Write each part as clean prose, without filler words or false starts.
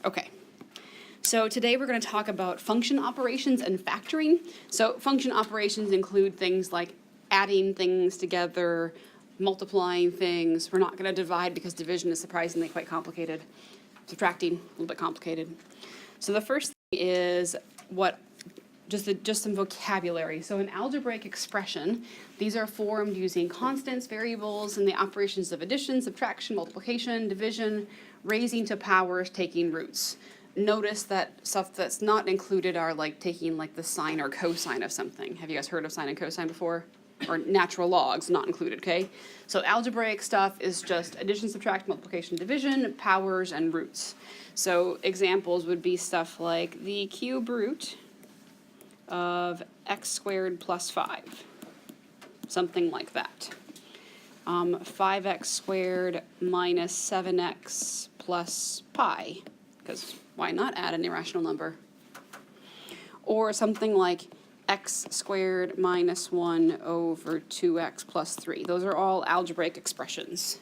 Okay, so today we're going to talk about function operations and factoring. So function operations include things like adding things together, multiplying things. We're not going to divide because division is surprisingly quite complicated. Subtracting, a little bit complicated. So the first thing is just some vocabulary. So an algebraic expression, these are formed using constants, variables, and the operations of addition, subtraction, multiplication, division, raising to powers, taking roots. Notice that stuff that's not included are like taking like the sine or cosine of something. Have you guys heard of sine and cosine before? Or natural logs, not included, okay? So algebraic stuff is just addition, subtraction, multiplication, division, powers, and roots. So examples would be stuff like the cube root of x squared plus 5, something like that. 5x squared minus 7x plus pi, because why not add an irrational number? Or something like x squared minus 1 over 2x plus 3. Those are all algebraic expressions.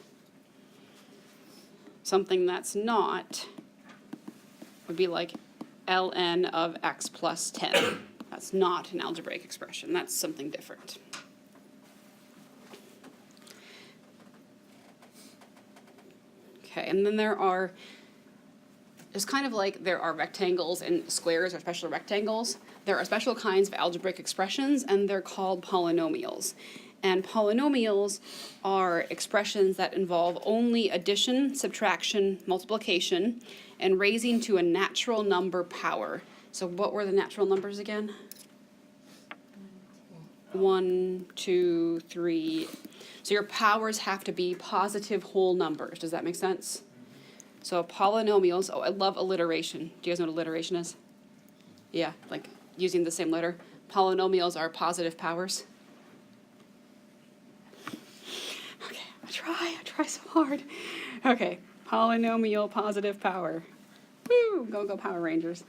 Something that's not would be like ln of x plus 10. That's not an algebraic expression. That's something different. Okay, and then it's kind of like there are rectangles and squares or special rectangles. There are special kinds of algebraic expressions, and they're called polynomials. And polynomials are expressions that involve only addition, subtraction, multiplication, and raising to a natural number power. So what were the natural numbers again? 1, 2, 3. So your powers have to be positive whole numbers. Does that make sense? So polynomials, oh, I love alliteration. Do you guys know what alliteration is? Yeah, like using the same letter. Polynomials are positive powers. Okay, I try so hard. Okay, polynomial positive power. Woo, go Power Rangers.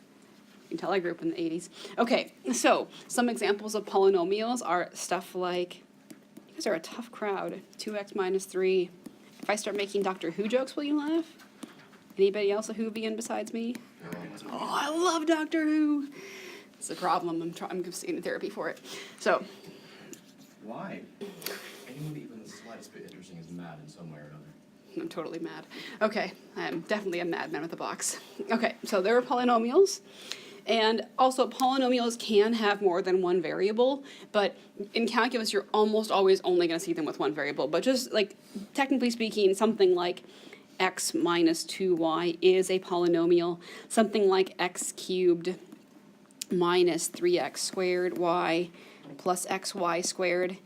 You can tell I grew up in the 80s. Okay, so some examples of polynomials are stuff like, you guys are a tough crowd, 2x minus 3. If I start making Doctor Who jokes, will you laugh? Anybody else a Whovian besides me? Oh, I love Doctor Who. It's a problem. I'm getting therapy for it. So. Why? Anyone even the slightest bit interesting is mad in some way or another. I'm totally mad. Okay, I'm definitely a madman with a box. Okay, so there are polynomials. And also, polynomials can have more than one variable, but in calculus, you're almost always only going to see them with one variable. But just like, technically speaking, something like x minus 2y is a polynomial. Something like x cubed minus 3x squared y plus xy squared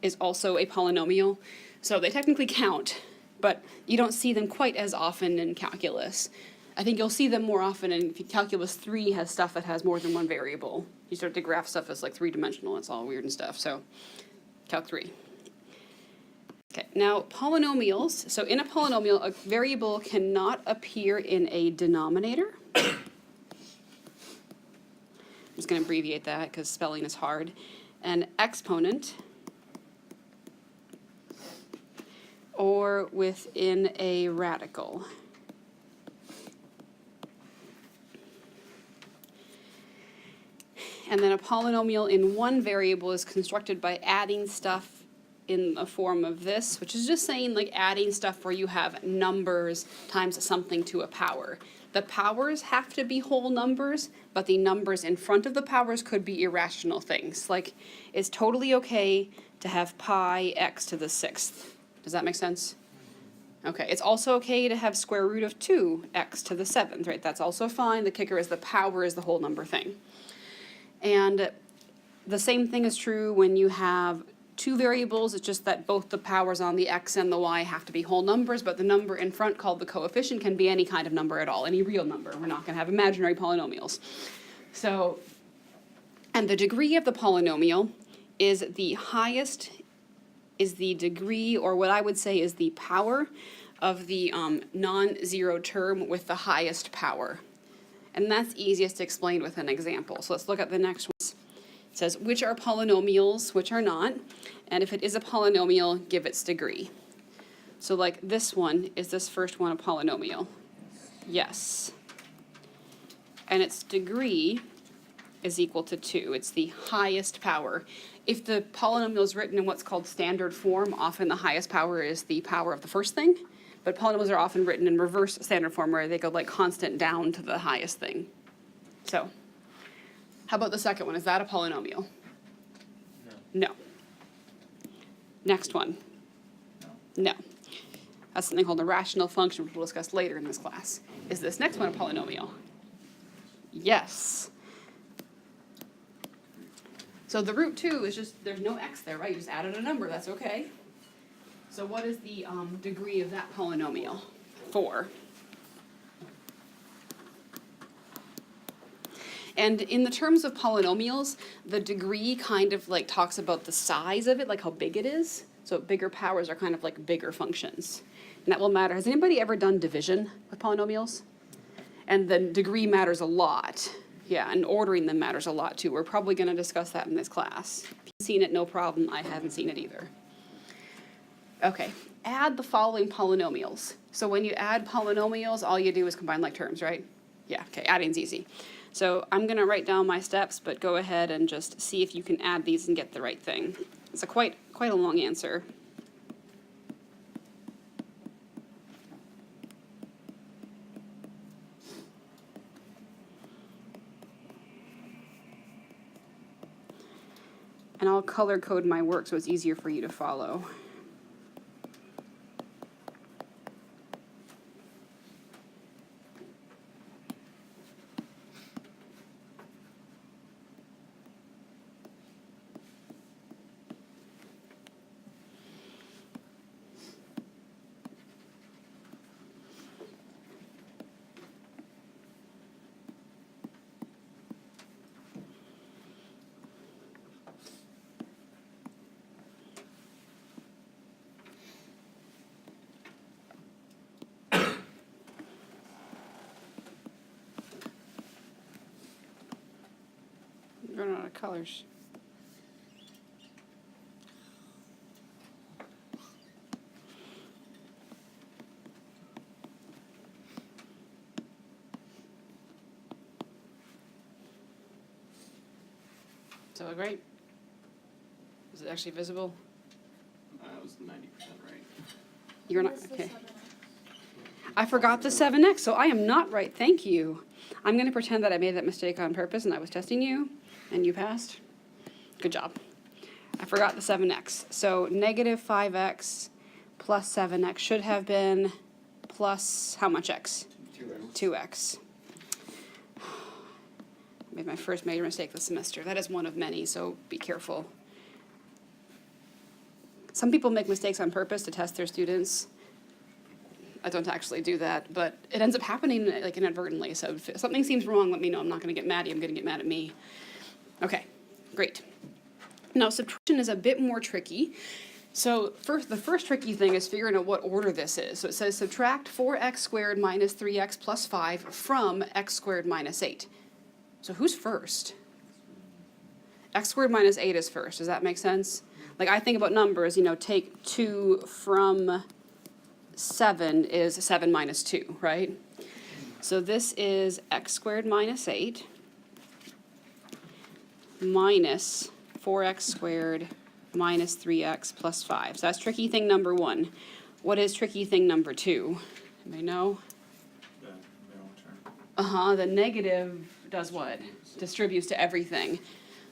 is also a polynomial. So they technically count, but you don't see them quite as often in calculus. I think you'll see them more often in calculus 3 has stuff that has more than one variable. You start to graph stuff as like three-dimensional, it's all weird and stuff. So calc 3. Okay, now polynomials. So in a polynomial, a variable cannot appear in a denominator. I'm just going to abbreviate that because spelling is hard. An exponent, or within a radical. And then a polynomial in one variable is constructed by adding stuff in a form of this, which is just saying like adding stuff where you have numbers times something to a power. The powers have to be whole numbers, but the numbers in front of the powers could be irrational things. Like, it's totally okay to have pi x to the 6th. Does that make sense? Okay, it's also okay to have square root of 2x to the 7th, right? That's also fine. The kicker is the power is the whole number thing. And the same thing is true when you have two variables. It's just that both the powers on the x and the y have to be whole numbers, but the number in front called the coefficient can be any kind of number at all, any real number. We're not going to have imaginary polynomials. So, and the degree of the polynomial is the highest, is the degree, or what I would say is the power of the non-zero term with the highest power. And that's easiest to explain with an example. So let's look at the next one. It says, which are polynomials, which are not, and if it is a polynomial, give its degree. So like this one, is this first one a polynomial? Yes. and its degree is equal to 2. It's the highest power. If the polynomial is written in what's called standard form, often the highest power is the power of the first thing, but polynomials are often written in reverse standard form where they go like constant down to the highest thing. So, how about the second one? Is that a polynomial? No. Next one. No. That's something called a rational function, which we'll discuss later in this class. Is this next one a polynomial? Yes. So the root 2 is just, there's no x there, right? You just added a number, that's okay. So what is the degree of that polynomial? 4. And in the terms of polynomials, the degree kind of like talks about the size of it, like how big it is. So bigger powers are kind of like bigger functions. And that will matter. Has anybody ever done division with polynomials? And the degree matters a lot. Yeah, and ordering them matters a lot too. We're probably going to discuss that in this class. If you've seen it, no problem. I haven't seen it either. Okay, add the following polynomials. So when you add polynomials, all you do is combine like terms, right? Yeah, okay, adding's easy. So I'm going to write down my steps, but go ahead and just see if you can add these and get the right thing. It's a quite a long answer. And I'll color code my work so it's easier for you to follow. Running out of colors. So great. Is it actually visible? It was 90% right. You're not, okay. I forgot the 7x, so I am not right, thank you. I'm gonna pretend that I made that mistake on purpose and I was testing you, and you passed. Good job. I forgot the 7x. So negative 5x plus 7x should have been plus how much x? 2x. I made my first major mistake this semester. That is one of many, so be careful. Some people make mistakes on purpose to test their students. I don't actually do that, but it ends up happening like inadvertently. So if something seems wrong, let me know. I'm not going to get mad at you. I'm going to get mad at me. Okay, great. Now subtraction is a bit more tricky. So the first tricky thing is figuring out what order this is. So it says subtract 4x squared minus 3x plus 5 from x squared minus 8. So who's first? X squared minus 8 is first. Does that make sense? Like I think about numbers, you know, take 2 from 7 is 7 minus 2, right? So this is x squared minus 8 minus 4x squared minus 3x plus 5. So that's tricky thing number 1. What is tricky thing number 2? Anybody know? The middle term. The negative does what? Distributes to everything.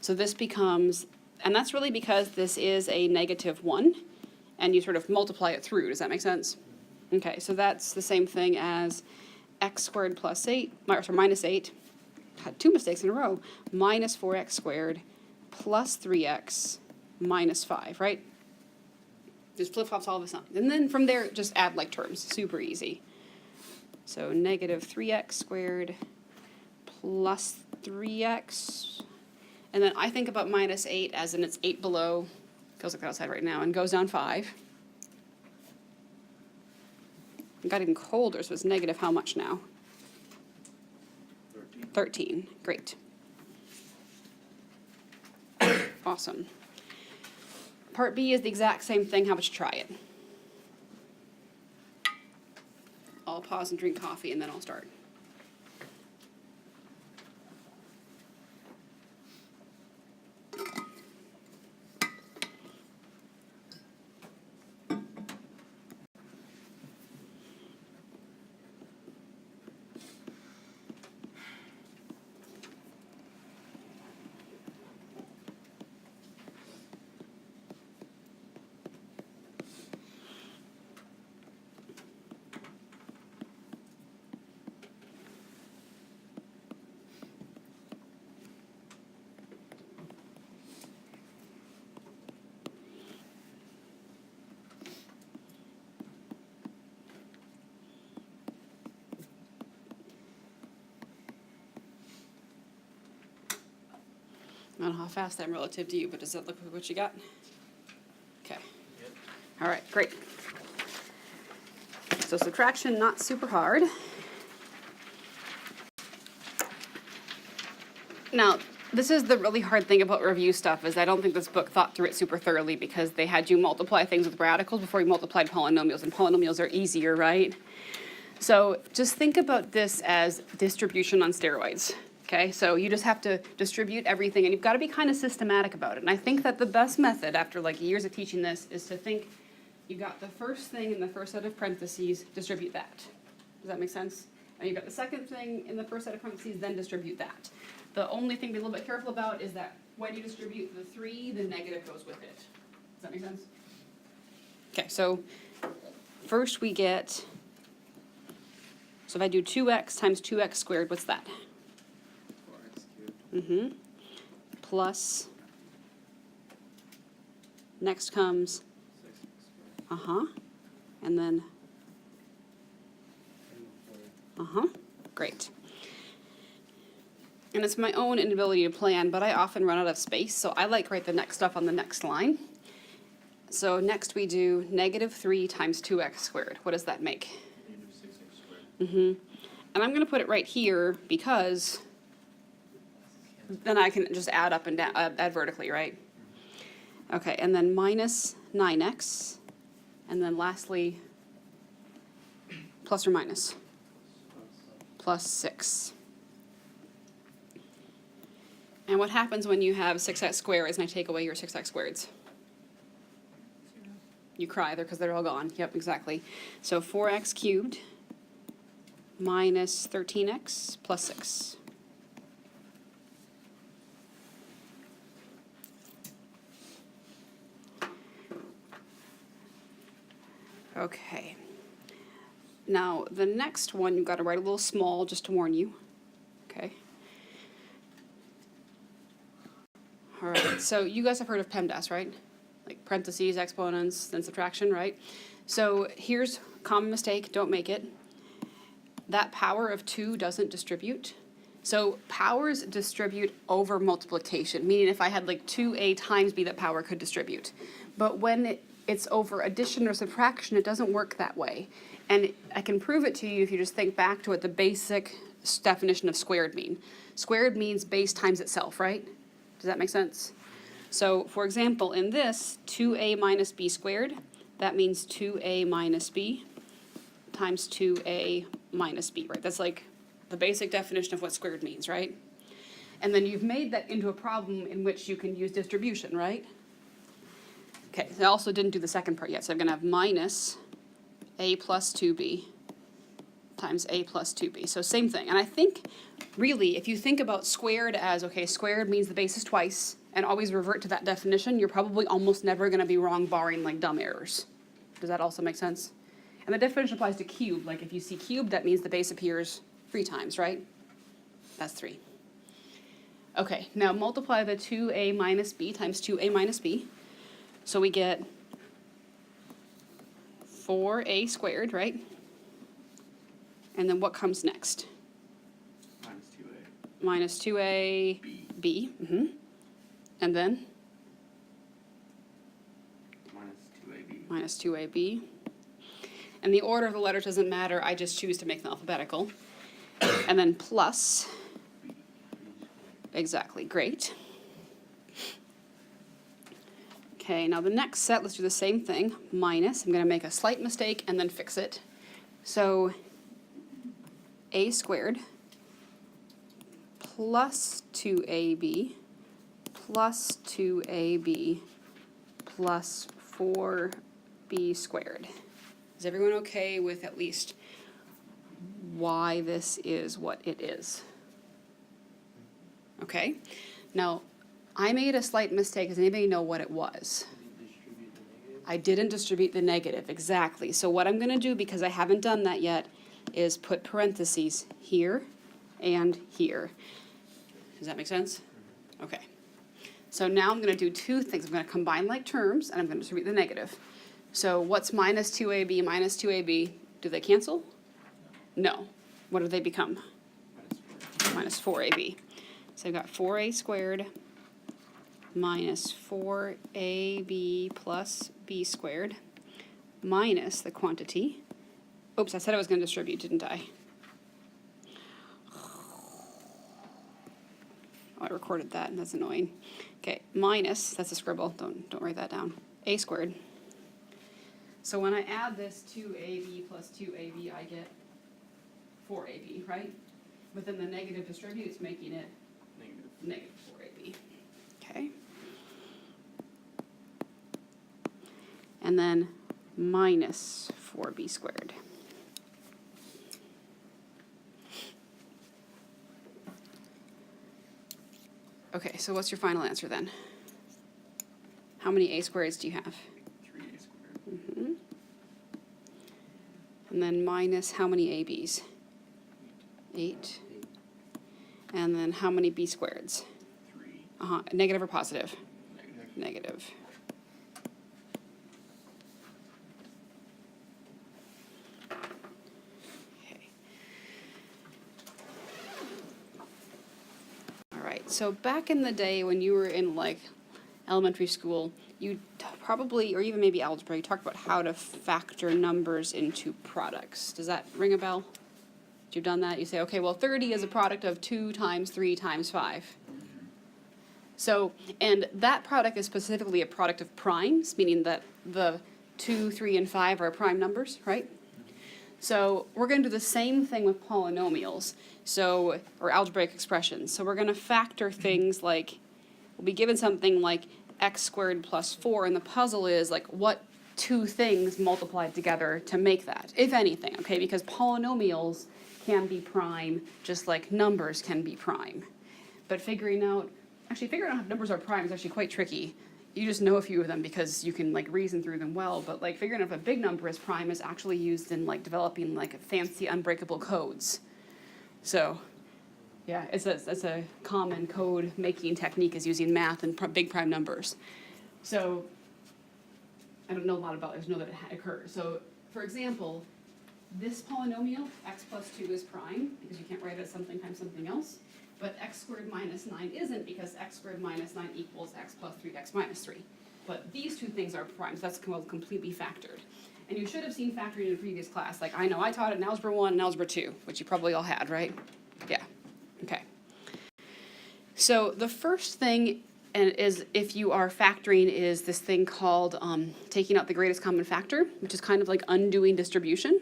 So this becomes, and that's really because this is a negative 1, and you sort of multiply it through. Does that make sense? Okay, so that's the same thing as x squared plus 8, or minus 8, had 2 mistakes in a row, minus 4x squared plus 3x minus 5, right? Just flip-flops all of a sudden. And then from there, just add like terms. Super easy. So negative 3x squared plus 3x. And then I think about minus 8 as in it's 8 below, goes like outside right now, and goes down 5. It got even colder, so it's negative how much now? 13. Great. Awesome. Part B is the exact same thing. How about you try it? I'll pause and drink coffee, and then I'll start. I don't know how fast I'm relative to you, but does that look like what you got? Okay. Yep. All right, great. So subtraction, not super hard. Now, this is the really hard thing about review stuff, is I don't think this book thought through it super thoroughly, because they had you multiply things with radicals before you multiplied polynomials, and polynomials are easier, right? So just think about this as distribution on steroids. Okay, so you just have to distribute everything, and you've got to be kind of systematic about it. And I think that the best method, after like years of teaching this, is to think you got the first thing in the first set of parentheses, distribute that. Does that make sense? And you got the second thing in the first set of parentheses, then distribute that. The only thing to be a little bit careful about is that when you distribute the 3, the negative goes with it. Does that make sense? Okay, so first we get, so if I do 2x times 2x squared, what's that? 4x cubed. Plus, next comes, 6x squared. and then, great. And it's my own inability to plan, but I often run out of space, so I like write the next stuff on the next line. So next we do negative 3 times 2x squared. What does that make? Negative 6x squared. And I'm going to put it right here because then I can just add up and down, add vertically, right? Okay, and then minus 9x, and then lastly, plus or minus? Plus 6. And what happens when you have 6x squareds and I take away your 6x squareds? You cry, because they're all gone. Yep, exactly. So 4x cubed minus 13x plus 6. Okay. Now, the next one, you've got to write a little small just to warn you. Okay. All right, so you guys have heard of PEMDAS, right? Like parentheses, exponents, then subtraction, right? So here's common mistake, don't make it. That power of 2 doesn't distribute. So powers distribute over multiplication, meaning if I had like 2a times b, that power could distribute. But when it's over addition or subtraction, it doesn't work that way. And I can prove it to you if you just think back to what the basic definition of squared mean. Squared means base times itself, right? Does that make sense? So, for example, in this, 2a minus b squared, that means 2a minus b times 2a minus b, right? That's like the basic definition of what squared means, right? And then you've made that into a problem in which you can use distribution, right? Okay, I also didn't do the second part yet, so I'm going to have minus a plus 2b times a plus 2b. So same thing. And I think, really, if you think about squared as, okay, squared means the base is twice, and always revert to that definition, you're probably almost never going to be wrong, barring like dumb errors. Does that also make sense? And the definition applies to cube. Like if you see cube, that means the base appears 3 times, right? That's 3. Okay, now multiply the 2a minus b times 2a minus b. So we get 4a squared, right? And then what comes next? Minus 2a. Minus 2a b. And then? Minus 2ab. Minus 2ab. And the order of the letters doesn't matter. I just choose to make them alphabetical. And then plus. Exactly, great. Okay, now the next set, let's do the same thing. Minus, I'm going to make a slight mistake and then fix it. So a squared plus 2ab plus 2ab plus 4b squared. Is everyone okay with at least why this is what it is? Okay. Now, I made a slight mistake. Does anybody know what it was? I didn't distribute the negative, exactly. So what I'm going to do, because I haven't done that yet, is put parentheses here and here. Does that make sense? Okay. So now I'm going to do 2 things. I'm going to combine like terms, and I'm going to distribute the negative. So what's minus 2ab minus 2ab? Do they cancel? No. What do they become? Minus 4ab. So I've got 4a squared minus 4ab plus b squared minus the quantity. Oops, I said I was going to distribute, didn't I? Oh, I recorded that, and that's annoying. Okay, minus, that's a scribble, don't write that down, a squared. So when I add this 2ab plus 2ab, I get 4ab, right? But then the negative distributes, making it negative 4ab. Okay. And then minus 4b squared. Okay, so what's your final answer then? How many a squareds do you have? 3a squared. Mm-hmm. And then minus how many ab's? 8. And then how many b squareds? 3. Negative or positive? Negative. Negative. Okay. All right, so back in the day when you were in like elementary school, you probably, or even maybe algebra, you talked about how to factor numbers into products. Does that ring a bell? You've done that? You say, okay, well, 30 is a product of 2 times 3 times 5. So, and that product is specifically a product of primes, meaning that the 2, 3, and 5 are prime numbers, right? So we're going to do the same thing with polynomials, so, or algebraic expressions. So we're going to factor things like, we'll be given something like x squared plus 4, and the puzzle is like what 2 things multiplied together to make that, if anything, okay? Because polynomials can be prime just like numbers can be prime. But figuring out if numbers are prime is actually quite tricky. You just know a few of them because you can like reason through them well, but like figuring out if a big number is prime is actually used in like developing like fancy unbreakable codes. So yeah, it's a common code making technique is using math and big prime numbers. So I don't know a lot about it, I just know that it occurs. So for example, this polynomial, x plus 2 is prime, because you can't write it as something times something else. But x squared minus 9 isn't, because x squared minus 9 equals x plus 3x minus 3. But these 2 things are primes. That's completely factored. And you should have seen factoring in a previous class. Like, I know I taught it in Algebra 1 and Algebra 2, which you probably all had, right? Yeah. Okay. So the first thing is, if you are factoring, is this thing called taking out the greatest common factor, which is kind of like undoing distribution.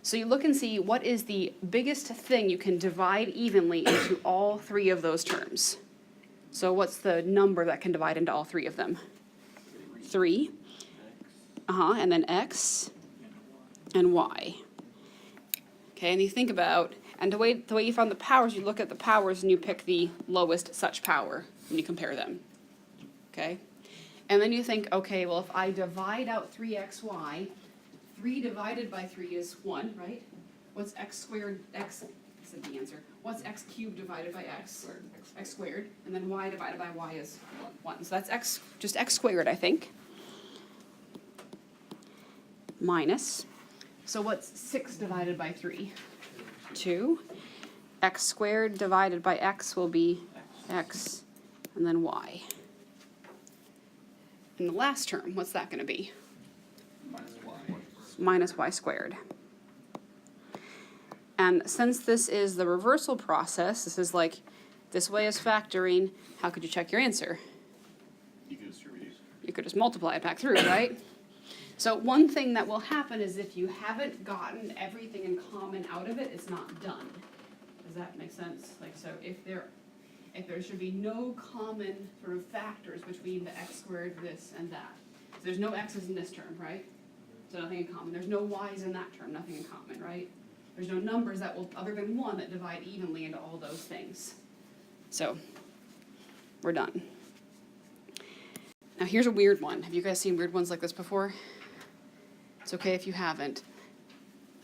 So you look and see what is the biggest thing you can divide evenly into all 3 of those terms. So what's the number that can divide into all 3 of them? 3. And then x and y. Okay, and you think about, and the way you found the powers, you look at the powers and you pick the lowest such power when you compare them. Okay? And then you think, okay, well, if I divide out 3xy, 3 divided by 3 is 1, right? What's x squared, x, this is the answer. What's x cubed divided by x? X squared. And then y divided by y is 1. So that's x, just x squared, I think. Minus. So what's 6 divided by 3? 2. X squared divided by x will be x, and then y. And the last term, what's that going to be? Minus y squared. And since this is the reversal process, this is like, this way is factoring, how could you check your answer? You could distribute. You could just multiply it back through, right? So one thing that will happen is if you haven't gotten everything in common out of it, it's not done. Does that make sense? Like, so if there should be no common sort of factors between the x squared, this, and that. So there's no x's in this term, right? So nothing in common. There's no y's in that term, nothing in common, right? There's no numbers that will, other than 1, that divide evenly into all those things. So, we're done. Now here's a weird one. Have you guys seen weird ones like this before? It's okay if you haven't.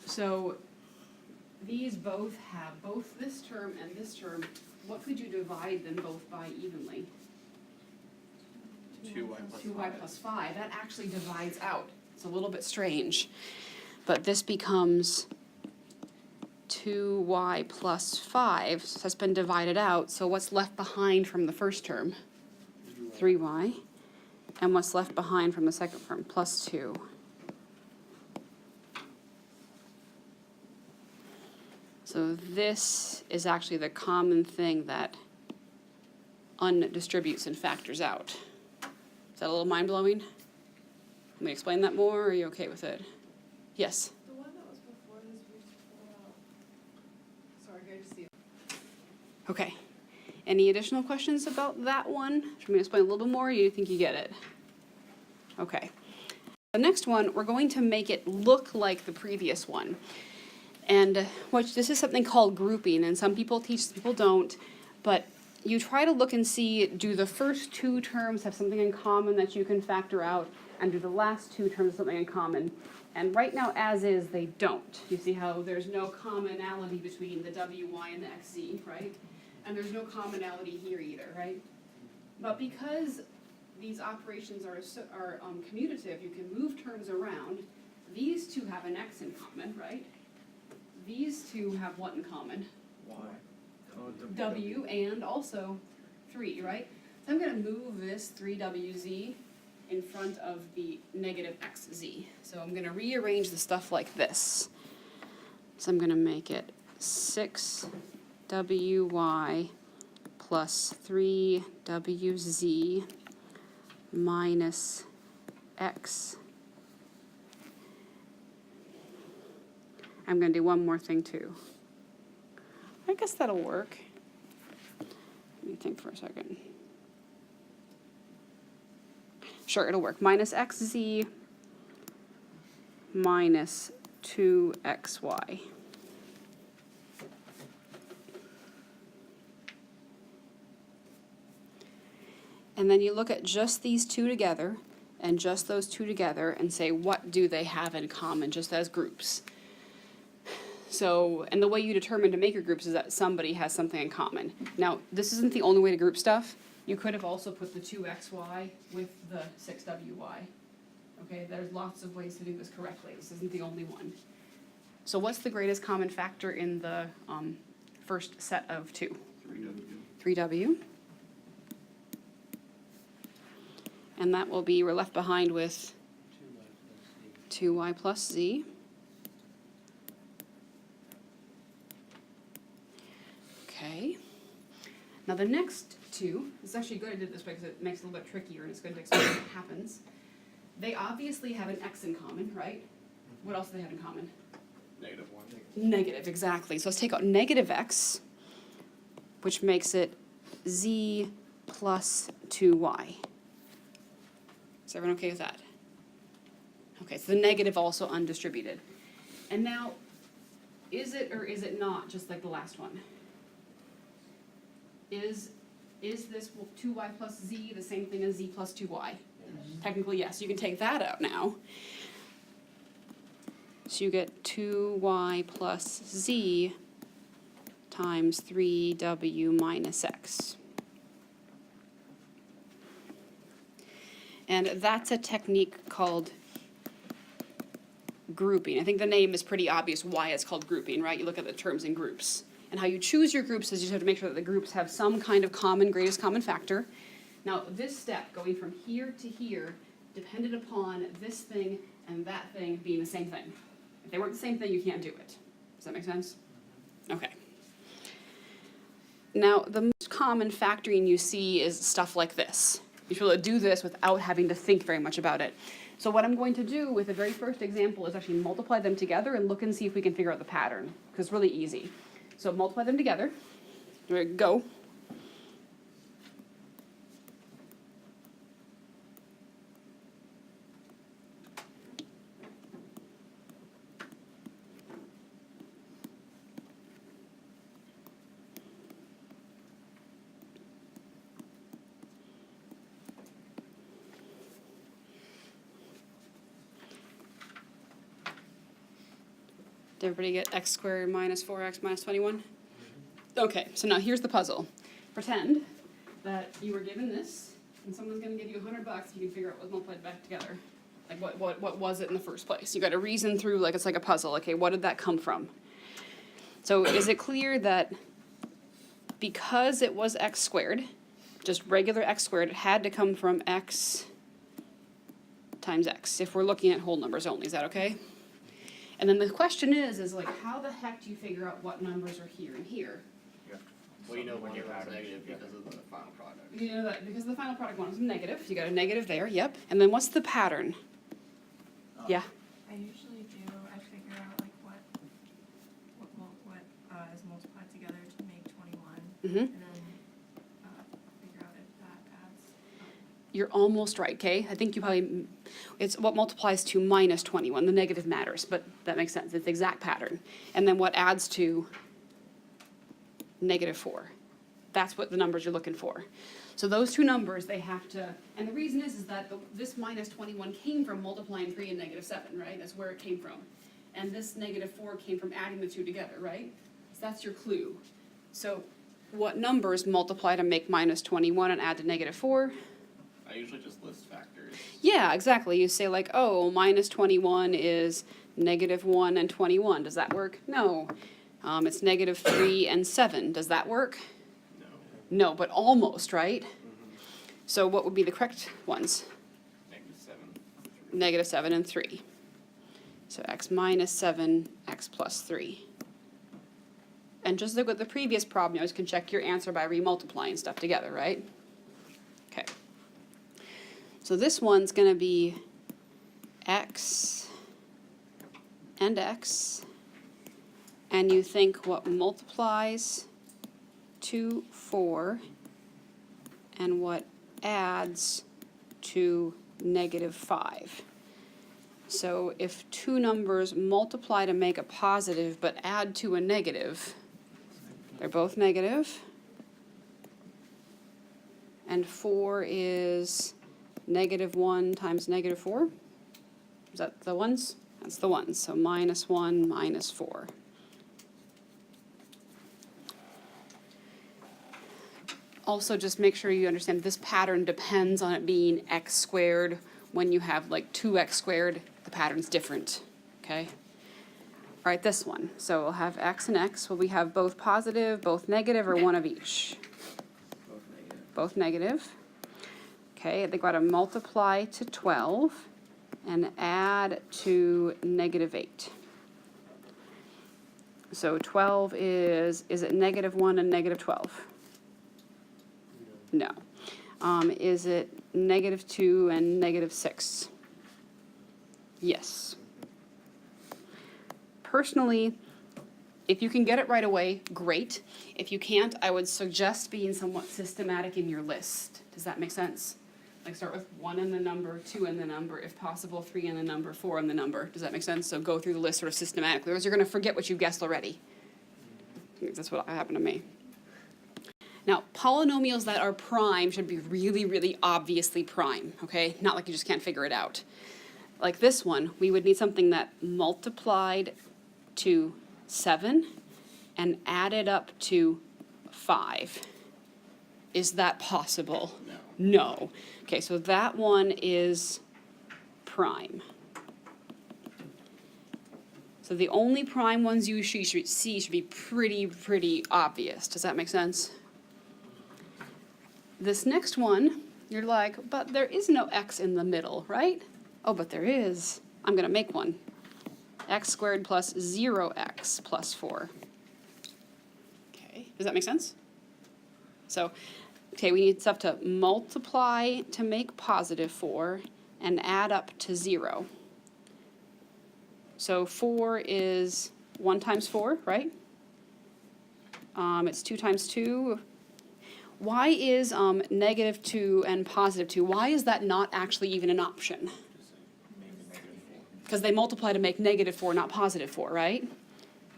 So, these both have both this term and this term. What could you divide them both by evenly? 2y plus 5. That actually divides out. It's a little bit strange, but this becomes 2y plus 5 has been divided out, so what's left behind from the first term? 3y. And what's left behind from the second term, plus 2. So this is actually the common thing that undistributes and factors out. Is that a little mind-blowing? Let me explain that more, or are you okay with it? Yes? The one that was before this, we just pulled out. Sorry, I just see it. Okay. Any additional questions about that one? Should we explain a little bit more, or do you think you get it? Okay. The next one, we're going to make it look like the previous one. And this is something called grouping, and some people teach, some people don't. But you try to look and see, do the first two terms have something in common that you can factor out, and do the last two terms have something in common? And right now, as is, they don't. You see how there's no commonality between the wy and the xz, right? And there's no commonality here either, right? But because these operations are commutative, you can move terms around. These two have an x in common, right? These two have what in common? Why? W and also 3, right? So I'm going to move this 3wz in front of the negative xz. So I'm going to rearrange the stuff like this. So I'm going to make it 6wy plus 3wz minus x. I'm going to do one more thing too. I guess that'll work. Let me think for a second. Sure, it'll work. Minus xz minus 2xy. And then you look at just these two together and just those two together and say, what do they have in common, just as groups? So, and the way you determine to make your groups is that somebody has something in common. Now, this isn't the only way to group stuff. You could have also put the 2xy with the 6wy. Okay, there's lots of ways to do this correctly. This isn't the only one. So what's the greatest common factor in the first set of two? 3w. And that will be, we're left behind with 2y plus z. Okay. Now the next two, it's actually good I did this way because it makes it a little bit trickier and it's good to explain what happens. They obviously have an x in common, right? What else do they have in common? -1. Negative, exactly. So let's take out negative x, which makes it z plus 2y. Is everyone okay with that? Okay, so the negative also undistributed. And now, is it or is it not just like the last one? Is this 2y plus z the same thing as z plus 2y? Yes. Technically, yes. You can take that out now. So you get 2y plus z times 3w minus x. And that's a technique called grouping. I think the name is pretty obvious why it's called grouping, right? You look at the terms in groups. And how you choose your groups is you just have to make sure that the groups have some kind of common, greatest common factor. Now, this step, going from here to here, depended upon this thing and that thing being the same thing. If they weren't the same thing, you can't do it. Does that make sense? Okay. Now, the most common factoring you see is stuff like this. You should be able to do this without having to think very much about it. So what I'm going to do with the very first example is actually multiply them together and look and see if we can figure out the pattern, because it's really easy. So multiply them together. There we go. Did everybody get x squared minus 4x minus 21? Okay, so now here's the puzzle. Pretend that you were given this, and someone's going to give you $100 if you can figure out what's multiplied back together. Like what was it in the first place? You got to reason through like it's like a puzzle. Okay, what did that come from? So is it clear that because it was x squared, just regular x squared, it had to come from x times x, if we're looking at whole numbers only. Is that okay? And then the question is like, how the heck do you figure out what numbers are here and here? Well, you know when you have negative because of the final product. You know that because the final product one is negative. You got a negative there, yep. And then what's the pattern? Yeah. I usually do, I figure out like what is multiplied together to make 21. Mm-hmm. And then figure out if that adds up. You're almost right, okay? I think you probably, it's what multiplies to minus 21. The negative matters, but that makes sense. It's the exact pattern. And then what adds to negative 4. That's what the numbers you're looking for. So those two numbers, they have to, and the reason is that this minus 21 came from multiplying 3 and negative 7, right? That's where it came from. And this negative 4 came from adding the two together, right? So that's your clue. So what numbers multiply to make minus 21 and add to negative 4? I usually just list factors. Yeah, exactly. You say like, oh, minus 21 is negative 1 and 21. Does that work? No. It's negative 3 and 7. Does that work? No. No, but almost, right? So what would be the correct ones? Negative 7. Negative 7 and 3. So x minus 7, x plus 3. And just like with the previous problem, you always can check your answer by remultiplying stuff together, right? Okay. So this one's going to be x and x. And you think what multiplies to 4 and what adds to negative 5. So if two numbers multiply to make a positive but add to a negative, they're both negative. And 4 is negative 1 times negative 4. Is that the ones? That's the ones. So minus 1 minus 4. Also, just make sure you understand this pattern depends on it being x squared. When you have like 2x squared, the pattern's different, okay? All right, this one. So we'll have x and x. Will we have both positive, both negative, or one of each? Both negative. Both negative. Okay, they've got to multiply to 12 and add to negative 8. So 12 is it negative 1 and negative 12? No. Is it negative 2 and negative 6? Yes. Personally, if you can get it right away, great. If you can't, I would suggest being somewhat systematic in your list. Does that make sense? Like start with 1 in the number, 2 in the number, if possible 3 in the number, 4 in the number. Does that make sense? So go through the list sort of systematically, or else you're going to forget what you've guessed already. That's what happened to me. Now, polynomials that are prime should be really, really obviously prime, okay? Not like you just can't figure it out. Like this one, we would need something that multiplied to 7 and added up to 5. Is that possible? No. No. Okay, so that one is prime. So the only prime ones you should see should be pretty obvious. Does that make sense? This next one, you're like, but there is no x in the middle, right? Oh, but there is. I'm going to make one. X squared plus 0x plus 4. Okay, does that make sense? So, okay, we need stuff to multiply to make positive 4 and add up to 0. So 4 is 1 times 4, right? It's 2 times 2. Why is negative 2 and positive 2, why is that not actually even an option? Because they multiply to make negative 4, not positive 4, right?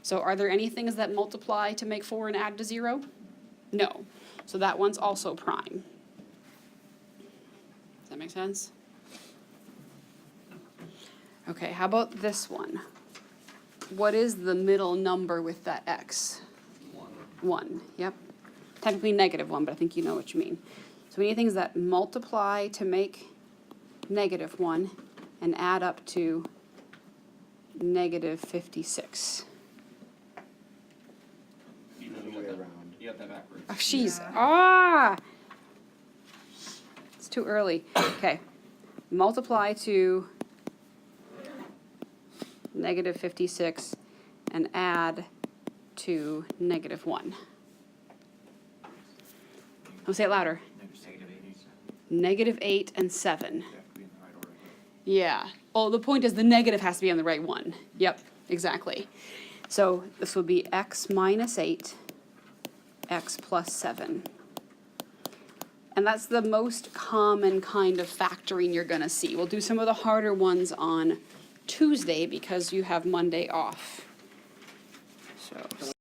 So are there any things that multiply to make 4 and add to 0? No. So that one's also prime. Does that make sense? Okay, how about this one? What is the middle number with that x? 1. 1, yep. Technically negative 1, but I think you know what you mean. So we need things that multiply to make negative 1 and add up to negative 56. You Other way around. You got that backwards. Oh, jeez. Yeah. Ah! It's too early. Okay. Multiply to negative 56 and add to negative 1. I'll say it louder. Negative 8 and 7. Yeah. Oh, the point is the negative has to be on the right one. Yep, exactly. So this will be x minus 8, x plus 7. And that's the most common kind of factoring you're going to see. We'll do some of the harder ones on Tuesday because you have Monday off. So.